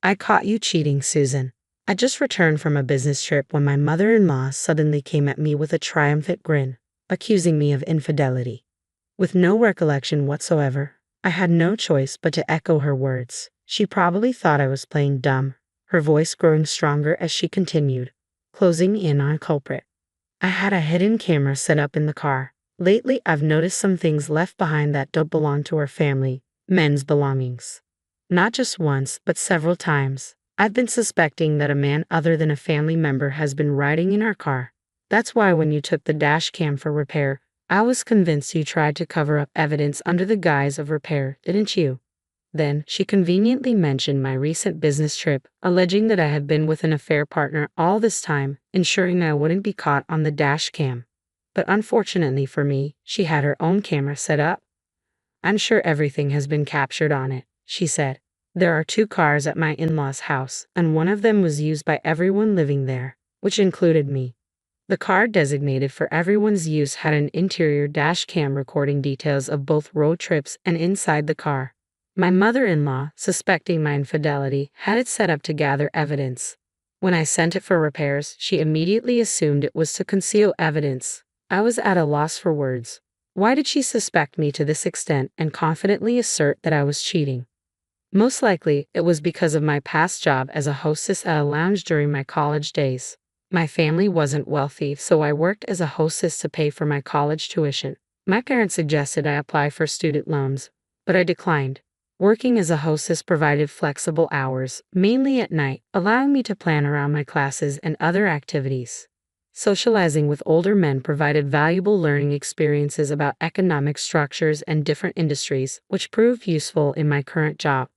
I caught you cheating, Susan. I just returned from a business trip when my mother-in-law suddenly came at me with a triumphant grin, accusing me of infidelity. With no recollection whatsoever, I had no choice but to echo her words. She probably thought I was playing dumb, her voice growing stronger as she continued, closing in on a culprit. I had a hidden camera set up in the car. Lately, I've noticed some things left behind that don't belong to our family, men's belongings. Not just once, but several times. I've been suspecting that a man other than a family member has been riding in our car. That's why when you took the dash cam for repair, I was convinced you tried to cover up evidence under the guise of repair, didn't you? Then, she conveniently mentioned my recent business trip, alleging that I had been with an affair partner all this time, ensuring that I wouldn't be caught on the dash cam. But unfortunately for me, she had her own camera set up. I'm sure everything has been captured on it, she said. There are 2 cars at my in-laws' house, and one of them was used by everyone living there, which included me. The car designated for everyone's use had an interior dash cam recording details of both road trips and inside the car. My mother-in-law, suspecting my infidelity, had it set up to gather evidence. When I sent it for repairs, she immediately assumed it was to conceal evidence. I was at a loss for words. Why did she suspect me to this extent and confidently assert that I was cheating? Most likely, it was because of my past job as a hostess at a lounge during my college days. My family wasn't wealthy, so I worked as a hostess to pay for my college tuition. My parents suggested I apply for student loans, but I declined. Working as a hostess provided flexible hours, mainly at night, allowing me to plan around my classes and other activities. Socializing with older men provided valuable learning experiences about economic structures and different industries, which proved useful in my current job.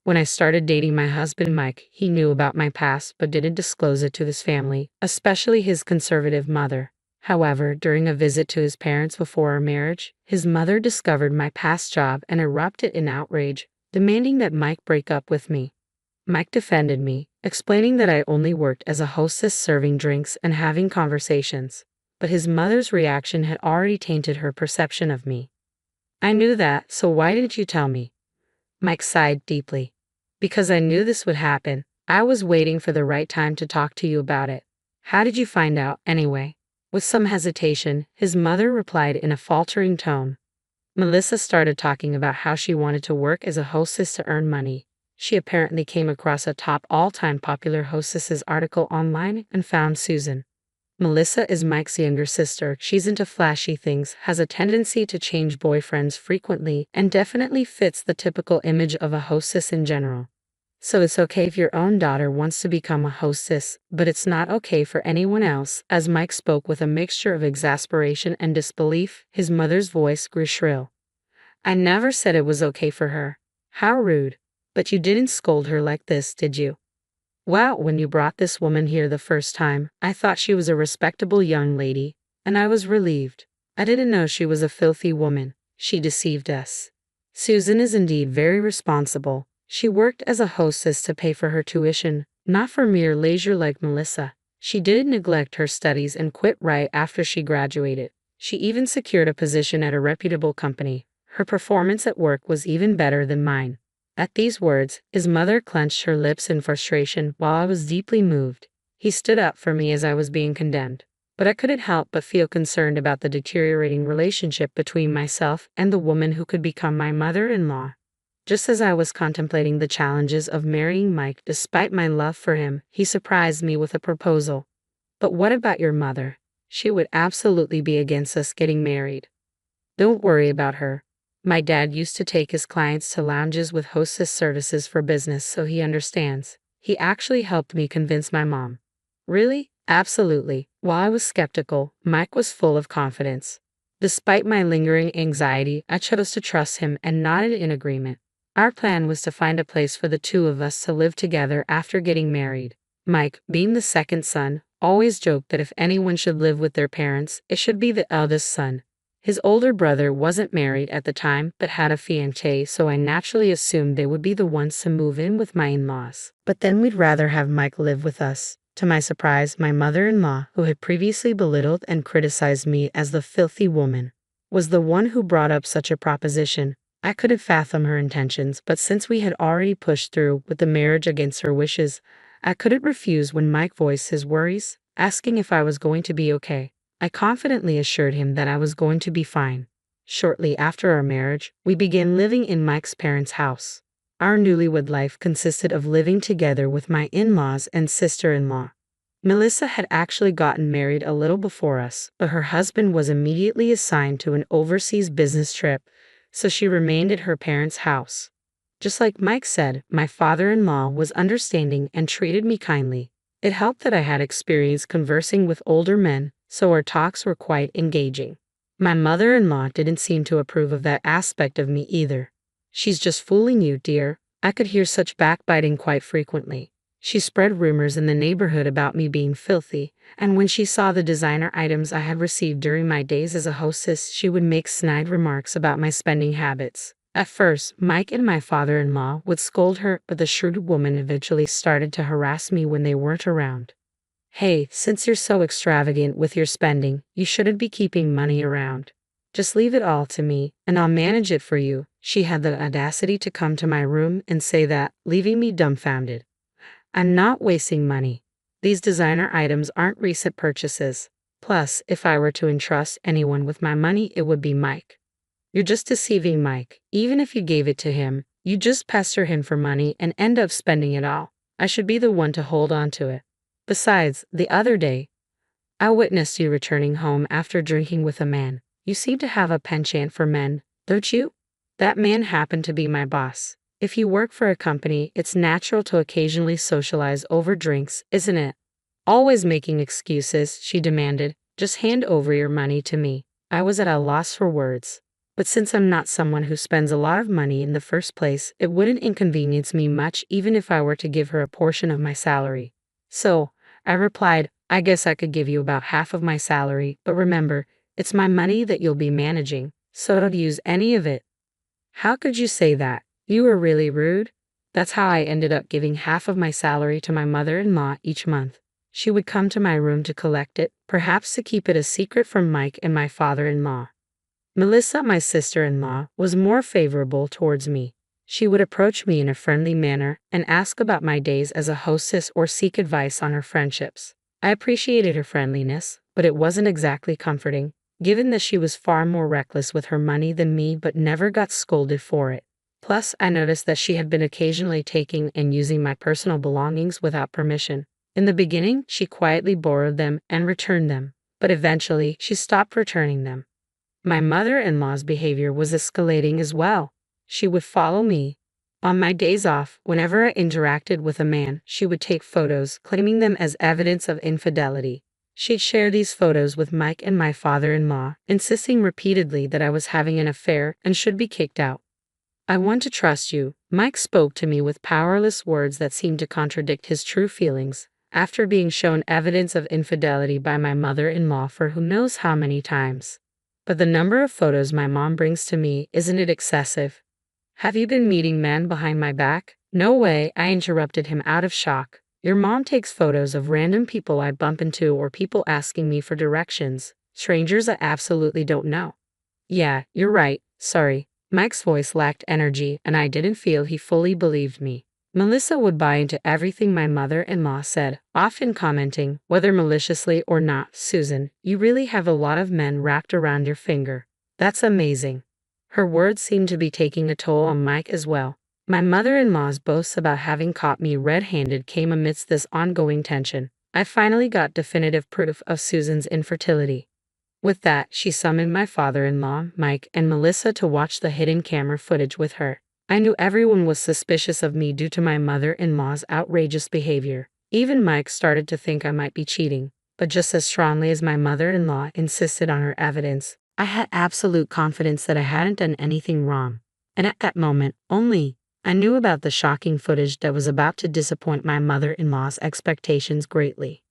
When I started dating my husband Mike, he knew about my past but didn't disclose it to his family, especially his conservative mother. However, during a visit to his parents before our marriage, his mother discovered my past job and erupted in outrage, demanding that Mike break up with me. Mike defended me, explaining that I only worked as a hostess serving drinks and having conversations, but his mother's reaction had already tainted her perception of me. I knew that, so why didn't you tell me? Mike sighed deeply. Because I knew this would happen. I was waiting for the right time to talk to you about it. How did you find out, anyway? With some hesitation, his mother replied in a faltering tone. Melissa started talking about how she wanted to work as a hostess to earn money. She apparently came across a top all-time popular hostesses article online and found Susan. Melissa is Mike's younger sister. She's into flashy things, has a tendency to change boyfriends frequently, and definitely fits the typical image of a hostess in general. So it's okay if your own daughter wants to become a hostess, but it's not okay for anyone else. As Mike spoke with a mixture of exasperation and disbelief, his mother's voice grew shrill. I never said it was okay for her. How rude. But you didn't scold her like this, did you? Wow, when you brought this woman here the first time, I thought she was a respectable young lady, and I was relieved. I didn't know she was a filthy woman. She deceived us. Susan is indeed very responsible. She worked as a hostess to pay for her tuition, not for mere leisure like Melissa. She didn't neglect her studies and quit right after she graduated. She even secured a position at a reputable company. Her performance at work was even better than mine. At these words, his mother clenched her lips in frustration while I was deeply moved. He stood up for me as I was being condemned, but I couldn't help but feel concerned about the deteriorating relationship between myself and the woman who could become my mother-in-law. Just as I was contemplating the challenges of marrying Mike despite my love for him, he surprised me with a proposal. But what about your mother? She would absolutely be against us getting married. Don't worry about her. My dad used to take his clients to lounges with hostess services for business, so he understands. He actually helped me convince my mom. Really? Absolutely. While I was skeptical, Mike was full of confidence. Despite my lingering anxiety, I chose to trust him and nodded in agreement. Our plan was to find a place for the 2 of us to live together after getting married. Mike, being the second son, always joked that if anyone should live with their parents, it should be the eldest son. His older brother wasn't married at the time but had a fiancée, so I naturally assumed they would be the ones to move in with my in-laws. But then we'd rather have Mike live with us. To my surprise, my mother-in-law, who had previously belittled and criticized me as the filthy woman, was the one who brought up such a proposition. I couldn't fathom her intentions, but since we had already pushed through with the marriage against her wishes, I couldn't refuse when Mike voiced his worries, asking if I was going to be okay. I confidently assured him that I was going to be fine. Shortly after our marriage, we began living in Mike's parents' house. Our newlywed life consisted of living together with my in-laws and sister-in-law. Melissa had actually gotten married a little before us, but her husband was immediately assigned to an overseas business trip, so she remained at her parents' house. Just like Mike said, my father-in-law was understanding and treated me kindly. It helped that I had experience conversing with older men, so our talks were quite engaging. My mother-in-law didn't seem to approve of that aspect of me either. "She's just fooling you, dear." I could hear such backbiting quite frequently. She spread rumors in the neighborhood about me being filthy, and when she saw the designer items I had received during my days as a hostess, she would make snide remarks about my spending habits. At first, Mike and my father-in-law would scold her, but the shrewd woman eventually started to harass me when they weren't around. "Hey, since you're so extravagant with your spending, you shouldn't be keeping money around. Just leave it all to me, and I'll manage it for you." She had the audacity to come to my room and say that, leaving me dumbfounded. I'm not wasting money. These designer items aren't recent purchases. Plus, if I were to entrust anyone with my money, it would be Mike. "You're just deceiving Mike. Even if you gave it to him, you just pester him for money and end up spending it all. I should be the one to hold on to it. Besides, the other day, I witnessed you returning home after drinking with a man. You seem to have a penchant for men, don't you?" That man happened to be my boss. If you work for a company, it's natural to occasionally socialize over drinks, isn't it? Always making excuses, she demanded. "Just hand over your money to me." I was at a loss for words. But since I'm not someone who spends a lot of money in the first place, it wouldn't inconvenience me much even if I were to give her a portion of my salary. So, I replied, "I guess I could give you about half of my salary, but remember, it's my money that you'll be managing, so don't use any of it." "How could you say that? You were really rude." That's how I ended up giving half of my salary to my mother-in-law each month. She would come to my room to collect it, perhaps to keep it a secret from Mike and my father-in-law. Melissa, my sister-in-law, was more favorable towards me. She would approach me in a friendly manner and ask about my days as a hostess or seek advice on her friendships. I appreciated her friendliness, but it wasn't exactly comforting, given that she was far more reckless with her money than me but never got scolded for it. Plus, I noticed that she had been occasionally taking and using my personal belongings without permission. In the beginning, she quietly borrowed them and returned them, but eventually she stopped returning them. My mother-in-law's behavior was escalating as well. She would follow me. On my days off, whenever I interacted with a man, she would take photos, claiming them as evidence of infidelity. She'd share these photos with Mike and my father-in-law, insisting repeatedly that I was having an affair and should be kicked out. "I want to trust you." Mike spoke to me with powerless words that seemed to contradict his true feelings, after being shown evidence of infidelity by my mother-in-law for who knows how many times. "But the number of photos my mom brings to me, isn't it excessive? Have you been meeting men behind my back?" "No way," I interrupted him out of shock. "Your mom takes photos of random people I bump into or people asking me for directions, strangers I absolutely don't know." "Yeah, you're right, sorry." Mike's voice lacked energy, and I didn't feel he fully believed me. Melissa would buy into everything my mother-in-law said, often commenting, whether maliciously or not, "Susan, you really have a lot of men wrapped around your finger. That's amazing." Her words seemed to be taking a toll on Mike as well. My mother-in-law's boasts about having caught me red-handed came amidst this ongoing tension. I finally got definitive proof of Susan's infertility. With that, she summoned my father-in-law, Mike, and Melissa to watch the hidden camera footage with her. I knew everyone was suspicious of me due to my mother-in-law's outrageous behavior. Even Mike started to think I might be cheating, but just as strongly as my mother-in-law insisted on her evidence, I had absolute confidence that I hadn't done anything wrong. And at that moment, only, I knew about the shocking footage that was about to disappoint my mother-in-law's expectations greatly.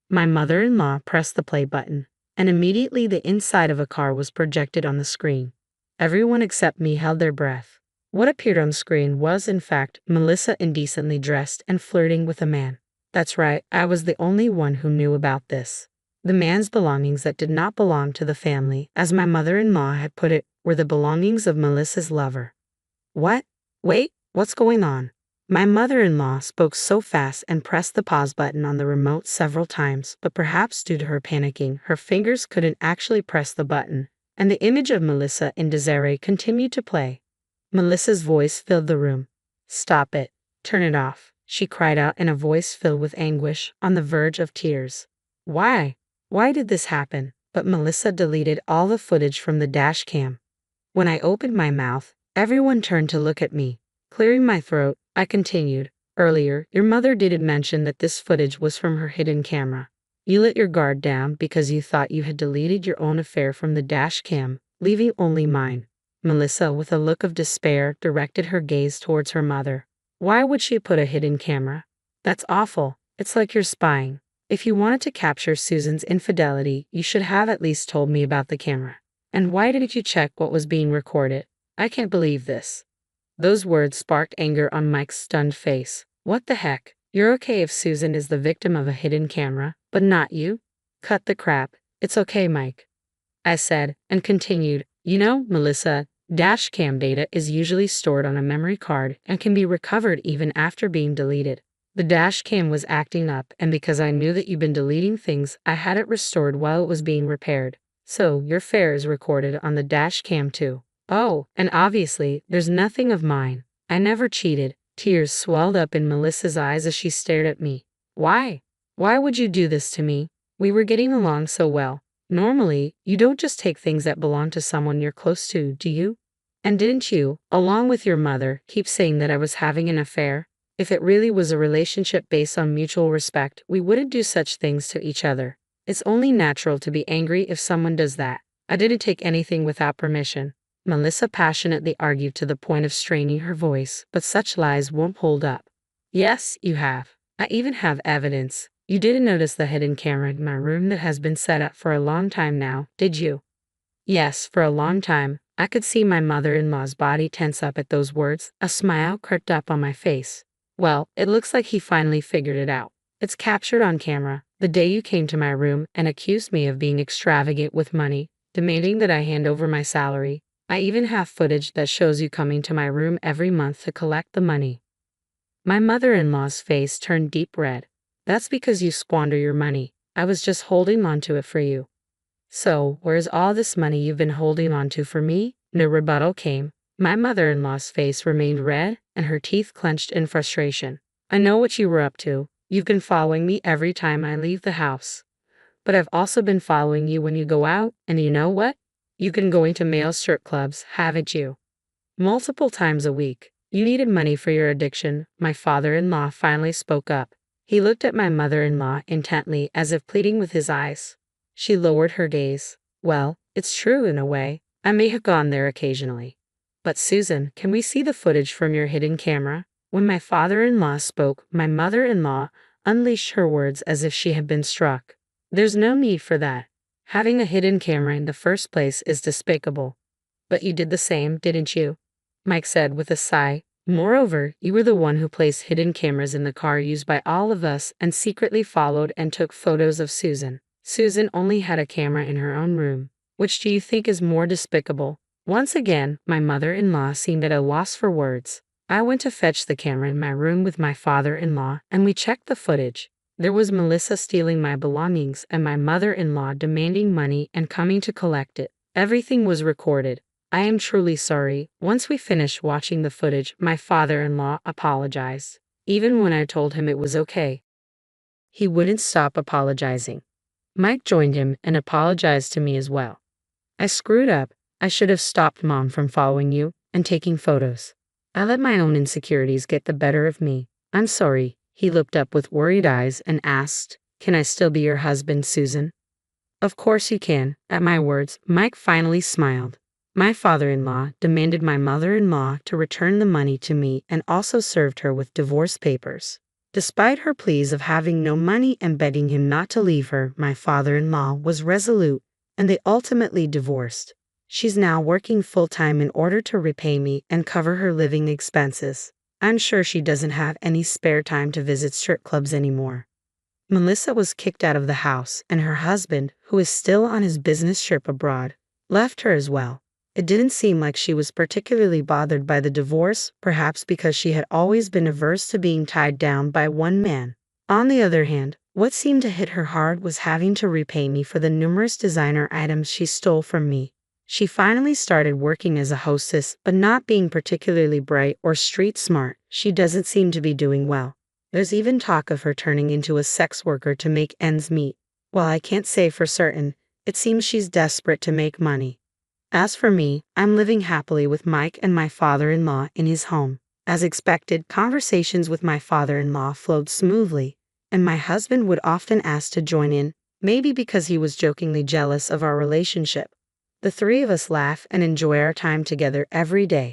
My mother-in-law pressed the play button, and immediately the inside of a car was projected on the screen. Everyone except me held their breath. What appeared on screen was, in fact, Melissa indecently dressed and flirting with a man. That's right, I was the only one who knew about this. The man's belongings that did not belong to the family, as my mother-in-law had put it, were the belongings of Melissa's lover. What? Wait, what's going on? My mother-in-law spoke so fast and pressed the pause button on the remote several times, but perhaps due to her panicking, her fingers couldn't actually press the button, and the image of Melissa in disarray continued to play. Melissa's voice filled the room. Stop it. Turn it off, she cried out in a voice filled with anguish, on the verge of tears. Why? Why did this happen? But Melissa deleted all the footage from the dash cam. When I opened my mouth, everyone turned to look at me. Clearing my throat, I continued. Earlier, your mother didn't mention that this footage was from her hidden camera. You let your guard down because you thought you had deleted your own affair from the dash cam, leaving only mine. Melissa, with a look of despair, directed her gaze towards her mother. Why would she put a hidden camera? That's awful. It's like you're spying. If you wanted to capture Susan's infidelity, you should have at least told me about the camera. And why didn't you check what was being recorded? I can't believe this. Those words sparked anger on Mike's stunned face. What the heck? You're okay if Susan is the victim of a hidden camera, but not you? Cut the crap. It's okay, Mike, I said, and continued. You know, Melissa, dash cam data is usually stored on a memory card and can be recovered even after being deleted. The dash cam was acting up, and because I knew that you've been deleting things, I had it restored while it was being repaired. So, your fare is recorded on the dash cam too. Oh, and obviously, there's nothing of mine. I never cheated. Tears swelled up in Melissa's eyes as she stared at me. Why? Why would you do this to me? We were getting along so well. Normally, you don't just take things that belong to someone you're close to, do you? And didn't you, along with your mother, keep saying that I was having an affair? If it really was a relationship based on mutual respect, we wouldn't do such things to each other. It's only natural to be angry if someone does that. I didn't take anything without permission. Melissa passionately argued to the point of straining her voice, but such lies won't hold up. Yes, you have. I even have evidence. You didn't notice the hidden camera in my room that has been set up for a long time now, did you? Yes, for a long time. I could see my mother-in-law's body tense up at those words. A smile crept up on my face. Well, it looks like he finally figured it out. It's captured on camera, the day you came to my room and accused me of being extravagant with money, demanding that I hand over my salary. I even have footage that shows you coming to my room every month to collect the money. My mother-in-law's face turned deep red. That's because you squander your money. I was just holding on to it for you. So, where's all this money you've been holding on to for me? No rebuttal came. My mother-in-law's face remained red, and her teeth clenched in frustration. I know what you were up to. You've been following me every time I leave the house. But I've also been following you when you go out, and you know what? You've been going to male strip clubs, haven't you? Multiple times a week. You needed money for your addiction. My father-in-law finally spoke up. He looked at my mother-in-law intently, as if pleading with his eyes. She lowered her gaze. Well, it's true in a way. I may have gone there occasionally. But Susan, can we see the footage from your hidden camera? When my father-in-law spoke, my mother-in-law unleashed her words as if she had been struck. There's no need for that. Having a hidden camera in the first place is despicable. But you did the same, didn't you? Mike said with a sigh. Moreover, you were the one who placed hidden cameras in the car used by all of us and secretly followed and took photos of Susan. Susan only had a camera in her own room. Which do you think is more despicable? Once again, my mother-in-law seemed at a loss for words. I went to fetch the camera in my room with my father-in-law, and we checked the footage. There was Melissa stealing my belongings and my mother-in-law demanding money and coming to collect it. Everything was recorded. I am truly sorry. Once we finished watching the footage, my father-in-law apologized. Even when I told him it was okay, he wouldn't stop apologizing. Mike joined him and apologized to me as well. I screwed up. I should have stopped Mom from following you and taking photos. I let my own insecurities get the better of me. I'm sorry. He looked up with worried eyes and asked, Can I still be your husband, Susan? Of course you can. At my words, Mike finally smiled. My father-in-law demanded my mother-in-law to return the money to me and also served her with divorce papers. Despite her pleas of having no money and begging him not to leave her, my father-in-law was resolute, and they ultimately divorced. She's now working full-time in order to repay me and cover her living expenses. I'm sure she doesn't have any spare time to visit strip clubs anymore. Melissa was kicked out of the house, and her husband, who is still on his business trip abroad, left her as well. It didn't seem like she was particularly bothered by the divorce, perhaps because she had always been averse to being tied down by one man. On the other hand, what seemed to hit her hard was having to repay me for the numerous designer items she stole from me. She finally started working as a hostess, but not being particularly bright or street smart, she doesn't seem to be doing well. There's even talk of her turning into a sex worker to make ends meet. While I can't say for certain, it seems she's desperate to make money. As for me, I'm living happily with Mike and my father-in-law in his home. As expected, conversations with my father-in-law flowed smoothly, and my husband would often ask to join in, maybe because he was jokingly jealous of our relationship. The three of us laugh and enjoy our time together every day.